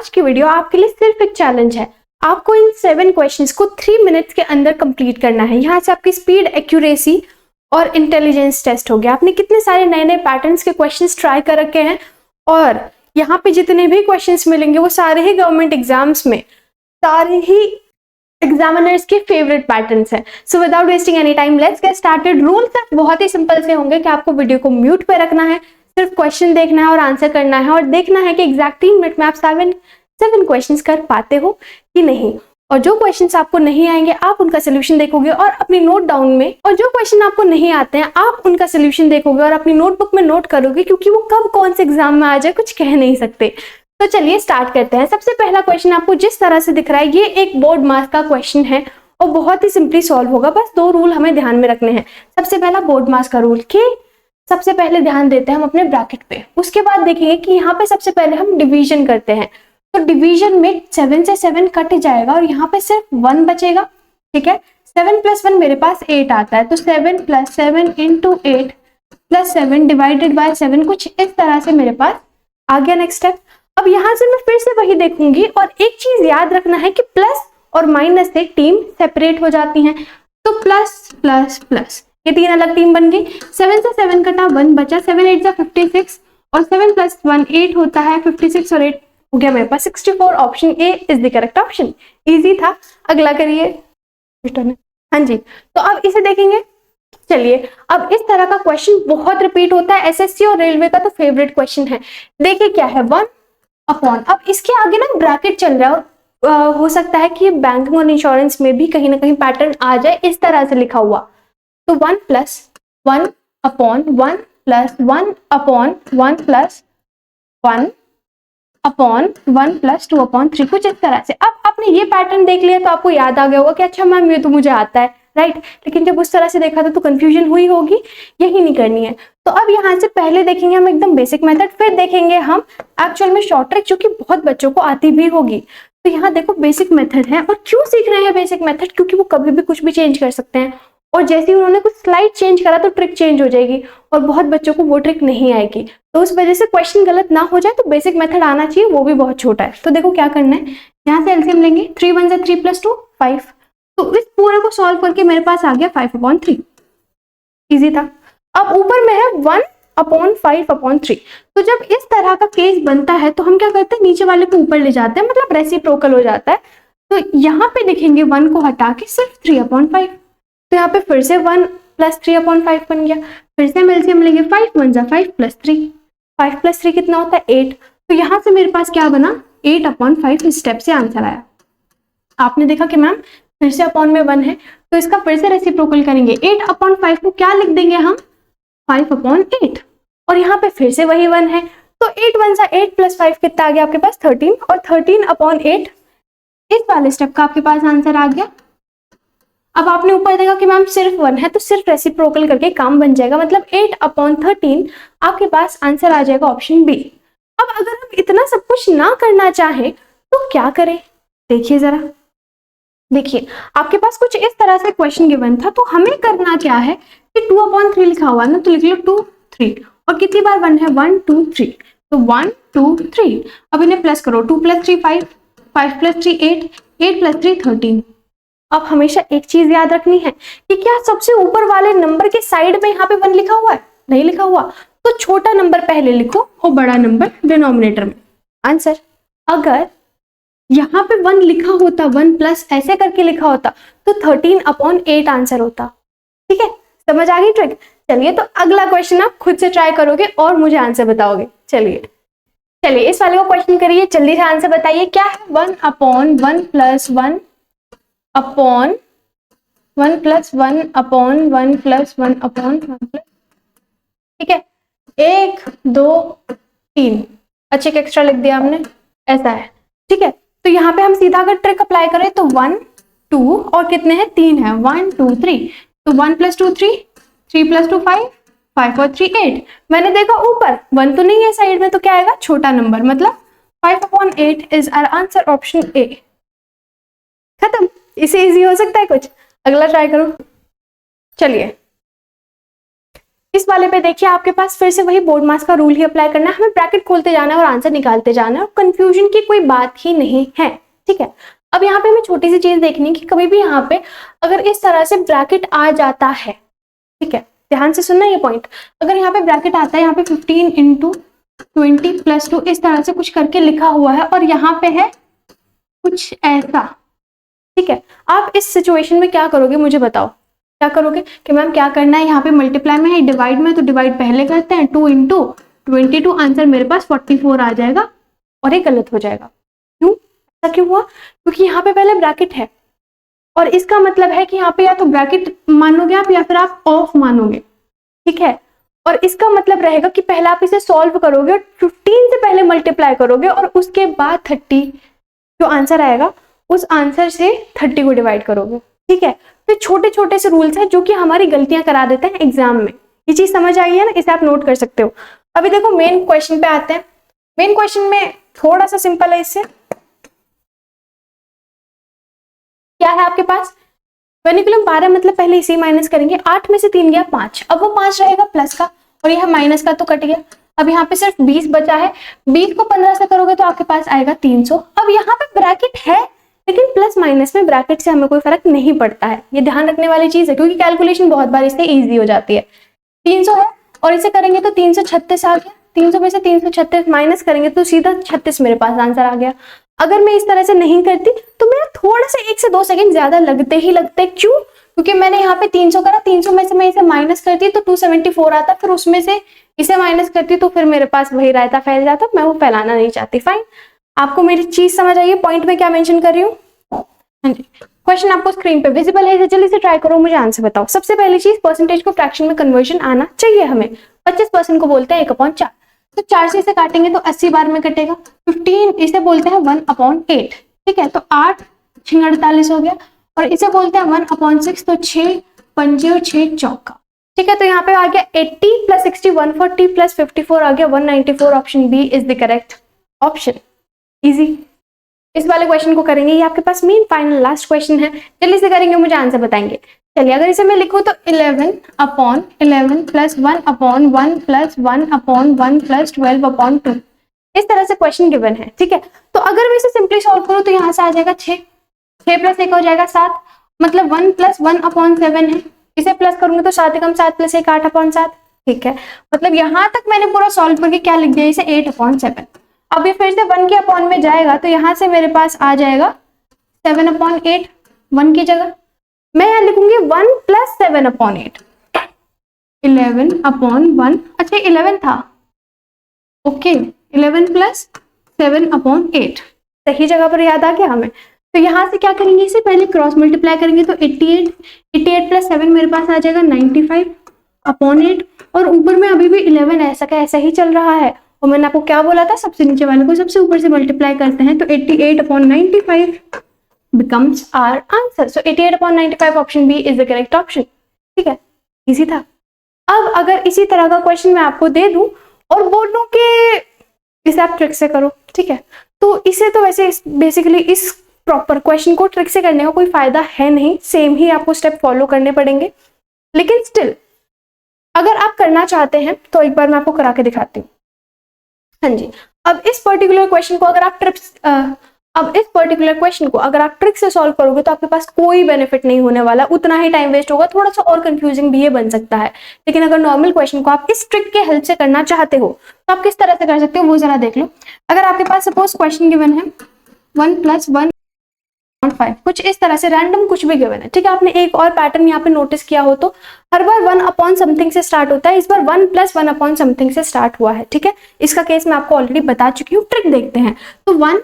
आज की वीडियो आपके लिए सिर्फ एक चैलेंज है। आपको इन 7 क्वेश्चंस को 3 मिनट्स के अंदर कंप्लीट करना है। यहाँ से आपकी स्पीड, एक्यूरेसी और इंटेलिजेंस टेस्ट हो गया। आपने कितने सारे नए नए पैटर्न्स के क्वेश्चंस ट्राई कर रखे हैं और यहाँ पे जितने भी क्वेश्चंस मिलेंगे वो सारे ही गवर्नमेंट एग्जाम्स में, सारे ही एग्जामिनर्स के फेवरेट पैटर्न्स हैं। So without wasting any time let's get started. Rule सिर्फ बहुत ही सिंपल से होंगे कि आपको वीडियो को म्यूट पे रखना है, सिर्फ क्वेश्चन देखना है और आंसर करना है और देखना है कि एग्जैक्ट 3 मिनट में आप 7 क्वेश्चंस कर पाते हो कि नहीं। और जो क्वेश्चंस आपको नहीं आएंगे आप उनका सोल्यूशन देखोगे और अपनी नोट डाउन में, और जो क्वेश्चन आपको नहीं आते हैं आप उनका सोल्यूशन देखोगे और अपनी नोटबुक में नोट करोगे, क्योंकि वो कब कौन से एग्जाम में आ जाए कुछ कह नहीं सकते। तो चलिए स्टार्ट करते हैं। सबसे पहला क्वेश्चन आपको जिस तरह से दिख रहा है ये एक बोर्ड मास का क्वेश्चन है और बहुत ही सिंपली सॉल्व होगा। बस 2 रूल हमें ध्यान में रखने हैं। सबसे पहला बोर्ड मास का रूल कि सबसे पहले ध्यान देते हैं हम अपने ब्रैकेट पे, उसके बाद देखेंगे कि यहाँ पे सबसे पहले हम डिवीजन करते हैं। तो डिवीजन में 7 से 7 कट जाएगा और यहाँ पे सिर्फ 1 बचेगा। ठीक है, 7 + 1 मेरे पास 8 आता है, तो 7 + 7 × 8 + 7 डिवाइडेड बाय 7, कुछ इस तरह से मेरे पास आ गया नेक्स्ट स्टेप। अब यहाँ से मैं फिर से वही देखूंगी और एक चीज याद रखना है कि प्लस और माइनस से टीम सेपरेट हो जाती हैं। तो प्लस प्लस प्लस, ये 3 अलग टीम बन गई। 7 से 7 कटा, 1 बचा, 7 × 8 = 56 और 7 + 1 8 होता है, 56 और 8 हो गया मेरे पास 64। Option A is the correct option. Easy था। अगला करिए। हाँ जी, तो अब इसे देखेंगे। चलिए, अब इस तरह का क्वेश्चन बहुत रिपीट होता है, एसएससी और रेलवे का तो फेवरेट क्वेश्चन है। देखिए क्या है, 1 अपॉन, अब इसके आगे ना ब्रैकेट चल रहा है। हो सकता है कि बैंकिंग और इंश्योरेंस में भी कहीं ना कहीं पैटर्न आ जाए इस तरह से लिखा हुआ। तो 1 + 1 अपॉन 1 + 1 अपॉन 1 + 1 अपॉन 1 + 2 अपॉन 3, कुछ इस तरह से। अब आपने ये पैटर्न देख लिया तो आपको याद आ गया होगा कि अच्छा मैम ये तो मुझे आता है, राइट। लेकिन जब उस तरह से देखा था तो कंफ्यूजन हुई होगी, यही नहीं करनी है। तो अब यहाँ से पहले देखेंगे हम एकदम बेसिक मेथड, फिर देखेंगे हम एक्चुअल में शॉर्ट ट्रिक, जो कि बहुत बच्चों को आती भी होगी। तो यहाँ देखो बेसिक मेथड है, और क्यों सीख रहे हैं बेसिक मेथड, क्योंकि वो कभी भी कुछ भी चेंज कर सकते हैं और जैसे ही उन्होंने कुछ स्लाइड चेंज करा तो ट्रिक चेंज हो जाएगी और बहुत बच्चों को वो ट्रिक नहीं आएगी। तो उस वजह से क्वेश्चन गलत ना हो जाए तो बेसिक मेथड आना चाहिए, वो भी बहुत छोटा है। तो देखो क्या करना है, यहाँ से एलसीएम लेंगे, 3 × 1 = 3 + 2 5। तो इस पूरे को सॉल्व करके मेरे पास आ गया 5/3। इजी था। अब ऊपर में है 1/5/3। तो जब इस तरह का केस बनता है तो हम क्या करते हैं, नीचे वाले को ऊपर ले जाते हैं, मतलब रेसिप्रोकल हो जाता है। तो यहाँ पे देखेंगे 1 को हटा के सिर्फ 3/5। तो यहाँ पे फिर से 1 + 3/5 बन गया। फिर से हम एलसीएम लेंगे, 5 × 1 = 5 + 3। 5 + 3 कितना होता है 8। तो यहाँ से मेरे पास क्या बना, 8/5। इस स्टेप से आंसर आया। आपने देखा कि मैम फिर से अपॉन में 1 है तो इसका फिर से रेसिप्रोकल करेंगे। 8/5 को क्या लिख देंगे हम, 5/8। और यहाँ पे फिर से वही 1 है तो 8 × 1 = 8 + 5 कितना आ गया आपके पास 13, और 13/8 इस वाले स्टेप का आपके पास आंसर आ गया। अब आपने ऊपर देखा कि मैम सिर्फ 1 है तो सिर्फ रेसिप्रोकल करके काम बन जाएगा, मतलब 8/13 आपके पास आंसर आ जाएगा ऑप्शन बी। अब अगर हम इतना सब कुछ ना करना चाहें तो क्या करें, देखिए जरा। देखिए आपके पास कुछ इस तरह से क्वेश्चन गिवन था, तो हमें करना क्या है कि 2/3 लिखा हुआ है ना, तो लिख लो 2 3, और कितनी बार 1 है, 1 2 3, तो 1 2 3। अब इन्हें प्लस करो, 2 + 3 5, 5 + 3 8, 8 + 3 13। अब हमेशा एक चीज याद रखनी है कि क्या सबसे ऊपर वाले नंबर के साइड में यहाँ पे 1 लिखा हुआ है, नहीं लिखा हुआ, तो छोटा नंबर पहले लिखो और बड़ा नंबर डिनोमिनेटर में। आंसर अगर यहाँ पे 1 लिखा होता, 1 प्लस ऐसे करके लिखा होता तो 13/8 आंसर होता। ठीक है, समझ आ गई ट्रिक। चलिए, तो अगला क्वेश्चन आप खुद से ट्राई करोगे और मुझे आंसर बताओगे। चलिए इस वाले को क्वेश्चन करिए, जल्दी से आंसर बताइए क्या है। 1/1 + 1 अपॉन 1 + 1 अपॉन 1 + 1 अपॉन 1 ठीक है, 1 2 3, अच्छे एक एक्स्ट्रा लिख दिया हमने, ऐसा है। ठीक है, तो यहाँ पे हम सीधा अगर ट्रिक अप्लाई करें तो 1 2 और कितने हैं, 3 है, 1 2 3, तो 1 + 2 3, 3 + 2 5, 5 और 3 8। मैंने देखा ऊपर 1 तो नहीं है साइड में, तो क्या आएगा, छोटा नंबर, मतलब 5/8 is our answer, option A. खत्म। इसे इजी हो सकता है कुछ। अगला ट्राई करो। चलिए इस वाले पे देखिए आपके पास फिर से वही बोर्ड मास का रूल ही अप्लाई करना है, हमें ब्रैकेट खोलते जाना है और आंसर निकालते जाना है, कंफ्यूजन की कोई बात ही नहीं है, ठीक है। अब यहाँ पे हमें छोटी सी चीज देखनी कि कभी भी यहाँ पे अगर इस तरह से ब्रैकेट आ जाता है, ठीक है, ध्यान से सुनना ये पॉइंट, अगर यहाँ पे ब्रैकेट आता है, यहाँ पे 15 इंटू 20 प्लस 2 इस तरह से कुछ करके लिखा हुआ है और यहाँ पे है कुछ ऐसा, ठीक है, आप इस सिचुएशन में क्या करोगे मुझे बताओ, क्या करोगे कि मैम क्या करना है, यहाँ पे मल्टीप्लाई में है, डिवाइड में, तो डिवाइड पहले करते हैं, 2 इंटू 22, आंसर मेरे पास 44 आ जाएगा और ये गलत हो जाएगा। क्यों, ऐसा क्यों हुआ, क्योंकि यहाँ पे पहले ब्रैकेट है और इसका मतलब है कि यहाँ पे या तो ब्रैकेट मानोगे आप या फिर आप ऑफ मानोगे, ठीक है, और इसका मतलब रहेगा कि पहले आप इसे सॉल्व करोगे और 15 से पहले मल्टीप्लाई करोगे और उसके बाद 30 जो आंसर आएगा उस आंसर से 30 को डिवाइड करोगे, ठीक है। तो छोटे छोटे से रूल्स हैं जो कि हमारी गलतियां करा देते हैं एग्जाम में, ये चीज समझ आई है ना, इसे आप नोट कर सकते हो। अभी देखो मेन क्वेश्चन पे आते हैं, मेन क्वेश्चन में थोड़ा सा सिंपल है, इससे क्या है आपके पास, वेनिकुलम 12 मतलब पहले इसे माइनस करेंगे, 8 में से 3 गया 5, अब वो 5 रहेगा प्लस का और यह माइनस का तो कट गया, अब यहाँ पे सिर्फ 20 बचा है, 20 को 15 से करोगे तो आपके पास आएगा 300। अब यहाँ पे ब्रैकेट है लेकिन प्लस माइनस में ब्रैकेट से हमें कोई फर्क नहीं पड़ता है, ये ध्यान रखने वाली चीज है क्योंकि कैलकुलेशन बहुत बार इससे इजी हो जाती है। 300 है और इसे करेंगे तो 336 आ गया, 300 में से 336 माइनस करेंगे तो सीधा 36 मेरे पास आंसर आ गया। अगर मैं इस तरह से नहीं करती तो मेरा थोड़ा सा 1 से 2 सेकंड ज्यादा लगते ही लगते, क्यों, क्योंकि मैंने यहाँ पे 300 करा, 300 में से मैं इसे माइनस करती तो 274 आता, फिर उसमें से इसे माइनस करती तो फिर मेरे पास वही रायता फैल जाता, मैं वो फैलाना नहीं चाहती। फाइन, आपको मेरी चीज समझ आई है, पॉइंट में क्या मेंशन कर रही हूँ। हाँ जी, क्वेश्चन आपको स्क्रीन पे विजिबल है, जल्दी से ट्राई करो, मुझे आंसर बताओ। सबसे पहली चीज परसेंटेज को फ्रैक्शन में कन्वर्जन आना चाहिए हमें, 25% को बोलते हैं 1/4, तो 4 से इसे काटेंगे तो 80 बार में कटेगा, 15 इसे बोलते हैं 1/8, ठीक है, तो 8 6 48 हो गया, और इसे बोलते हैं 1/6, तो 6 पंजे और 6 चौका, ठीक है, तो यहाँ पे आ गया 80 + 60 140 + 54 आ गया 194, option B is the correct option. Easy, इस वाले क्वेश्चन को करेंगे, ये आपके पास मेन फाइनल लास्ट क्वेश्चन है, जल्दी से करेंगे, मुझे आंसर बताएंगे। चलिए अगर इसे मैं लिखूं तो 11/11 + 1/1 + 1/1 + 12/2 इस तरह से क्वेश्चन गिवन है, ठीक है। तो अगर मैं इसे सिंपली सॉल्व करूं तो यहाँ से आ जाएगा 6 + 1 हो जाएगा 7, मतलब 1 + 1/7 है, इसे प्लस करूंगा तो 7 × 7 + 1 8/7, ठीक है, मतलब यहाँ तक मैंने पूरा सॉल्व करके क्या लिख दिया, इसे 8/7। अब ये फिर से 1 के अपॉन में जाएगा तो यहाँ से मेरे पास आ जाएगा 7/8, 1 की जगह मैं यहाँ लिखूंगी 1 + 7/8, 11/1, अच्छा 11 था, ओके, 11 + 7/8 सही जगह पर याद आ गया हमें। तो यहाँ से क्या करेंगे, इसे पहले क्रॉस मल्टीप्लाई करेंगे तो 88 + 7 मेरे पास आ जाएगा 95/8, और ऊपर में अभी भी 11 ऐसा का ऐसा ही चल रहा है, और मैंने आपको क्या बोला था, सबसे नीचे वाले को सबसे ऊपर से मल्टीप्लाई करते हैं तो 88/95 becomes our answer. So 88/95 option B is the correct option, ठीक है, इजी था। अब अगर इसी तरह का क्वेश्चन मैं आपको दे दूं और बोलूं कि इसे आप ट्रिक से करो, ठीक है, तो इसे तो वैसे बेसिकली इस प्रॉपर क्वेश्चन को ट्रिक से करने का कोई फायदा है नहीं, सेम ही आपको स्टेप फॉलो करने पड़ेंगे, लेकिन स्टिल अगर आप करना चाहते हैं तो एक बार मैं आपको करा के दिखाती हूँ। हाँ जी, अब इस पर्टिकुलर क्वेश्चन को अगर आप ट्रिक से सॉल्व करोगे तो आपके पास कोई बेनिफिट नहीं होने वाला, उतना ही टाइम वेस्ट होगा, थोड़ा सा और कंफ्यूजिंग भी ये बन सकता है। लेकिन अगर नॉर्मल क्वेश्चन को आप इस ट्रिक के हेल्प से करना चाहते हो तो आप किस तरह से कर सकते हो वो जरा देख लो। अगर आपके पास सपोज क्वेश्चन गिवन है 1 + 1/5, कुछ इस तरह से रैंडम कुछ भी गिवन है, ठीक है, आपने एक और पैटर्न यहाँ पे नोटिस किया हो तो हर बार 1/समथिंग से स्टार्ट होता है, इस बार 1 + 1/समथिंग से स्टार्ट हुआ है, ठीक है, इसका केस मैं आपको ऑलरेडी बता चुकी हूँ। ट्रिक देखते हैं, तो 1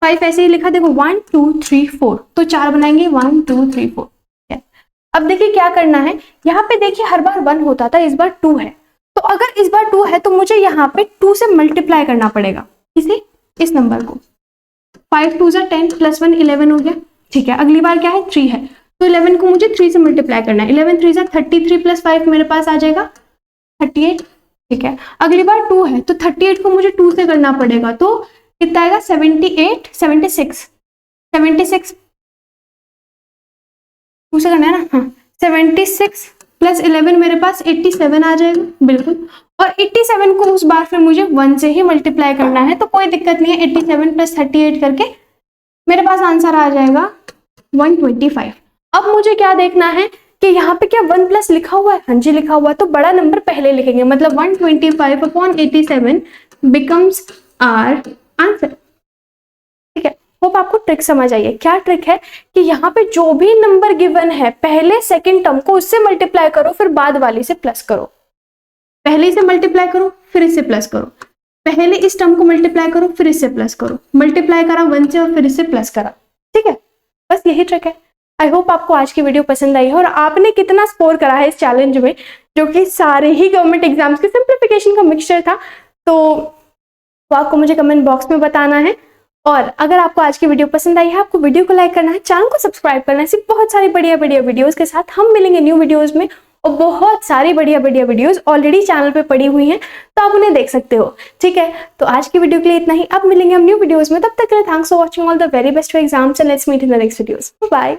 5 ऐसे ही लिखा, देखो 1 2 3 4, तो 4 बनाएंगे 1 2 3 4, अब देखिए क्या करना है, यहाँ पे देखिए हर बार 1 होता था, इस बार 2 है, तो अगर इस बार 2 है तो मुझे यहाँ पे 2 से मल्टीप्लाई करना पड़ेगा, इसे इस नंबर को, 5 2 10 + 1 11 हो गया, ठीक है, अगली बार क्या है 3 है, तो 11 को मुझे 3 से मल्टीप्लाई करना है, 11 3 33 + 5 मेरे पास आ जाएगा 38, ठीक है, अगली बार 2 है तो 38 को मुझे 2 से करना पड़ेगा, तो कितना आएगा 76 2 से करना है ना, हाँ 76 प्लस 11 मेरे पास 87 आ जाएगा, बिल्कुल। और 87 को उस बार फिर मुझे 1 से ही मल्टीप्लाई करना है, तो कोई दिक्कत नहीं है। 87 प्लस 38 करके मेरे पास आंसर आ जाएगा 125। अब मुझे क्या देखना है कि यहाँ पे क्या 1 प्लस लिखा हुआ है? हाँ जी लिखा हुआ है, तो बड़ा नंबर पहले लिखेंगे, मतलब 125 अपॉन 87 बिकम्स आर आंसर। ठीक है, होप आपको ट्रिक समझ आई है। क्या ट्रिक है कि यहाँ पे जो भी नंबर गिवन है पहले सेकंड टर्म को उससे मल्टीप्लाई करो, फिर बाद वाली से प्लस करो। पहले से मल्टीप्लाई करो फिर इससे प्लस करो, पहले इस टर्म को मल्टीप्लाई करो फिर इससे प्लस करो, मल्टीप्लाई करा 1 से और फिर इससे प्लस करा। ठीक है, बस यही ट्रिक है। आई होप आपको आज की वीडियो पसंद आई है और आपने कितना स्कोर करा है इस चैलेंज में, जो कि सारे ही गवर्नमेंट एग्जाम्स के सिंप्लीफिकेशन का मिक्सचर था। तो आपको मुझे कमेंट बॉक्स में बताना है। और अगर आपको आज की वीडियो पसंद आई है, आपको वीडियो को लाइक करना है, चैनल को सब्सक्राइब करना है। ऐसी बहुत सारी बढ़िया बढ़िया वीडियोस के साथ हम मिलेंगे न्यू वीडियोस में, और बहुत सारी बढ़िया बढ़िया वीडियोस ऑलरेडी चैनल पे पड़ी हुई हैं, तो आप उन्हें देख सकते हो। ठीक है, तो आज की वीडियो के लिए इतना ही। अब मिलेंगे हम न्यू वीडियोस में, तब तक के लिए thanks for watching, all the very best for exams and let's meet in the next videos. Bye.